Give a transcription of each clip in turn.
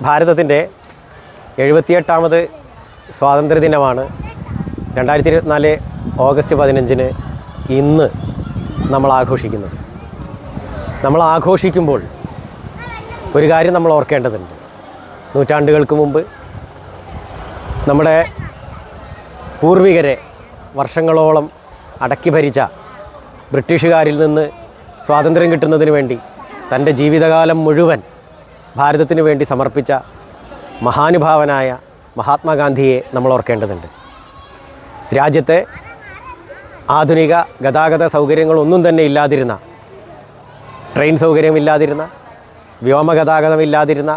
ഭാരതത്തിൻ്റെ 78ാമത് സ്വാതന്ത്ര്യദിനമാണ് 2024 ഓഗസ്റ്റ് 15-ന് ഇന്ന് നമ്മൾ ആഘോഷിക്കുന്നത്. നമ്മൾ ആഘോഷിക്കുമ്പോൾ ഒരു കാര്യം നമ്മൾ ഓർക്കേണ്ടതുണ്ട്. നൂറ്റാണ്ടുകൾക്ക് മുമ്പ് നമ്മുടെ പൂർവികരെ വർഷങ്ങളോളം അടക്കി ഭരിച്ച ബ്രിട്ടീഷുകാരിൽ നിന്ന് സ്വാതന്ത്ര്യം കിട്ടുന്നതിന് വേണ്ടി തൻ്റെ ജീവിതകാലം മുഴുവൻ ഭാരതത്തിന് വേണ്ടി സമർപ്പിച്ച മഹാനുഭാവനായ മഹാത്മാഗാന്ധിയെ നമ്മൾ ഓർക്കേണ്ടതുണ്ട്. രാജ്യത്തെ ആധുനിക ഗതാഗത സൗകര്യങ്ങളൊന്നും തന്നെ ഇല്ലാതിരുന്ന, ട്രെയിൻ സൗകര്യമില്ലാതിരുന്ന, വ്യോമഗതാഗതമില്ലാതിരുന്ന,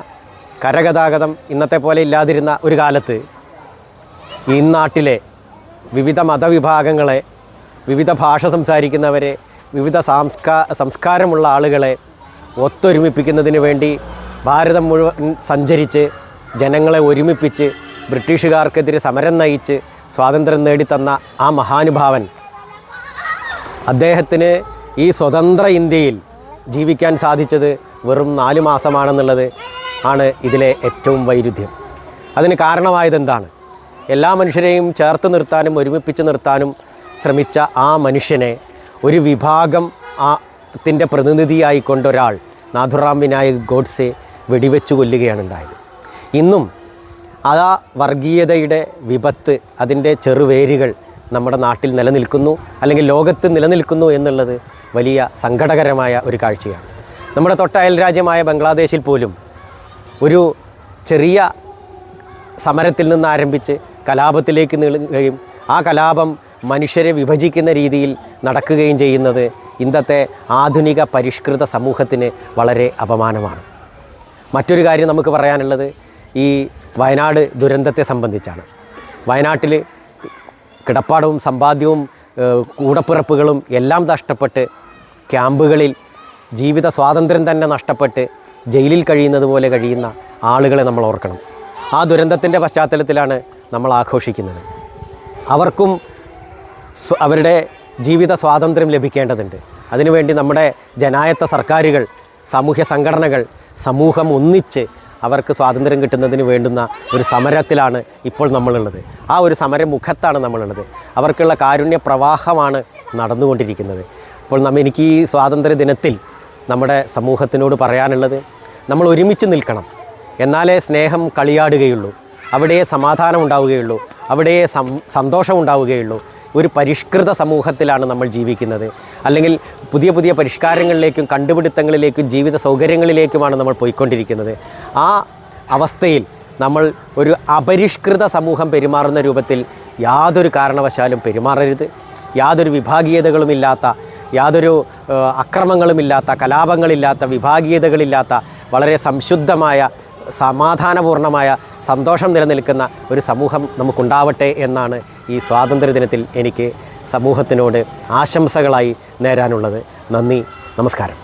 കരഗതാഗതം ഇന്നത്തെ പോലെ ഇല്ലാതിരുന്ന ഒരു കാലത്ത് ഈ നാട്ടിലെ വിവിധ മതവിഭാഗങ്ങളെ, വിവിധ ഭാഷ സംസാരിക്കുന്നവരെ, വിവിധ സംസ്കാരമുള്ള ആളുകളെ ഒത്തൊരുമിപ്പിക്കുന്നതിന് വേണ്ടി ഭാരതം മുഴുവൻ സഞ്ചരിച്ച് ജനങ്ങളെ ഒരുമിപ്പിച്ച് ബ്രിട്ടീഷുകാർക്കെതിരെ സമരം നയിച്ച് സ്വാതന്ത്ര്യം നേടിത്തന്ന ആ മഹാനുഭാവൻ, അദ്ദേഹത്തിന് ഈ സ്വതന്ത്ര ഇന്ത്യയിൽ ജീവിക്കാൻ സാധിച്ചത് വെറും 4 മാസമാണെന്നുള്ളത് ആണ് ഇതിലെ ഏറ്റവും വൈരുദ്ധ്യം. അതിന് കാരണമായതെന്താണ്? എല്ലാ മനുഷ്യരെയും ചേർത്ത് നിർത്താനും ഒരുമിപ്പിച്ച് നിർത്താനും ശ്രമിച്ച ആ മനുഷ്യനെ ഒരു വിഭാഗം ത്തിൻ്റെ പ്രതിനിധിയായിക്കൊണ്ടൊരാൾ, നാഥുറാം വിനായക് ഗോഡ്സെ, വെടിവെച്ച് കൊല്ലുകയാണ് ഉണ്ടായത്. ഇന്നും ആ വർഗീയതയുടെ വിപത്ത്, അതിൻ്റെ ചെറുവേരുകൾ നമ്മുടെ നാട്ടിൽ നിലനിൽക്കുന്നു, അല്ലെങ്കിൽ ലോകത്ത് നിലനിൽക്കുന്നു എന്നുള്ളത് വലിയ സങ്കടകരമായ ഒരു കാഴ്ചയാണ്. നമ്മുടെ തൊട്ടയൽ രാജ്യമായ ബംഗ്ലാദേശിൽ പോലും ഒരു ചെറിയ സമരത്തിൽ നിന്ന് ആരംഭിച്ച് കലാപത്തിലേക്ക് നീളുകയും ആ കലാപം മനുഷ്യരെ വിഭജിക്കുന്ന രീതിയിൽ നടക്കുകയും ചെയ്യുന്നത് ഇന്നത്തെ ആധുനിക പരിഷ്കൃത സമൂഹത്തിന് വളരെ അപമാനമാണ്. മറ്റൊരു കാര്യം നമുക്ക് പറയാനുള്ളത് ഈ വയനാട് ദുരന്തത്തെ സംബന്ധിച്ചാണ്. വയനാട്ടിൽ കിടപ്പാടവും സമ്പാദ്യവും കൂടപ്പിറപ്പുകളും എല്ലാം നഷ്ടപ്പെട്ട് ക്യാമ്പുകളിൽ ജീവിത സ്വാതന്ത്ര്യം തന്നെ നഷ്ടപ്പെട്ട് ജയിലിൽ കഴിയുന്നത് പോലെ കഴിയുന്ന ആളുകളെ നമ്മൾ ഓർക്കണം. ആ ദുരന്തത്തിൻ്റെ പശ്ചാത്തലത്തിലാണ് നമ്മൾ ആഘോഷിക്കുന്നത്. അവർക്കും അവരുടെ ജീവിത സ്വാതന്ത്ര്യം ലഭിക്കേണ്ടതുണ്ട്. അതിനുവേണ്ടി നമ്മുടെ ജനായത്ത സർക്കാരുകൾ, സാമൂഹ്യ സംഘടനകൾ, സമൂഹം ഒന്നിച്ച് അവർക്ക് സ്വാതന്ത്ര്യം കിട്ടുന്നതിന് വേണ്ടുന്ന ഒരു സമരത്തിലാണ് ഇപ്പോൾ നമ്മളുള്ളത്. ആ ഒരു സമരമുഖത്താണ് നമ്മളുള്ളത്. അവർക്കുള്ള കാരുണ്യ പ്രവാഹമാണ് നടന്നുകൊണ്ടിരിക്കുന്നത്. അപ്പോൾ എനിക്ക് ഈ സ്വാതന്ത്ര്യ ദിനത്തിൽ നമ്മുടെ സമൂഹത്തിനോട് പറയാനുള്ളത്, നമ്മൾ ഒരുമിച്ച് നിൽക്കണം. എന്നാലേ സ്നേഹം കളിയാടുകയുള്ളൂ, അവിടെ സമാധാനം ഉണ്ടാവുകയുള്ളൂ, അവിടെ സന്തോഷം ഉണ്ടാവുകയുള്ളൂ. ഒരു പരിഷ്കൃത സമൂഹത്തിലാണ് നമ്മൾ ജീവിക്കുന്നത്. അല്ലെങ്കിൽ പുതിയ പുതിയ പരിഷ്കാരങ്ങളിലേക്കും കണ്ടുപിടുത്തങ്ങളിലേക്കും ജീവിത സൗകര്യങ്ങളിലേക്കുമാണ് നമ്മൾ പോയിക്കൊണ്ടിരിക്കുന്നത്. ആ അവസ്ഥയിൽ നമ്മൾ ഒരു അപരിഷ്കൃത സമൂഹം പെരുമാറുന്ന രൂപത്തിൽ യാതൊരു കാരണവശാലും പെരുമാറരുത്. യാതൊരു വിഭാഗീയതകളുമില്ലാത്ത, യാതൊരു അക്രമങ്ങളുമില്ലാത്ത, കലാപങ്ങളില്ലാത്ത, വിഭാഗീയതകളില്ലാത്ത, വളരെ സംശുദ്ധമായ, സമാധാനപൂർണമായ, സന്തോഷം നിലനിൽക്കുന്ന ഒരു സമൂഹം നമുക്കുണ്ടാവട്ടെ എന്നാണ് ഈ സ്വാതന്ത്ര്യദിനത്തിൽ എനിക്ക് സമൂഹത്തിനോട് ആശംസകളായി നേരാനുള്ളത്. നന്ദി, നമസ്കാരം.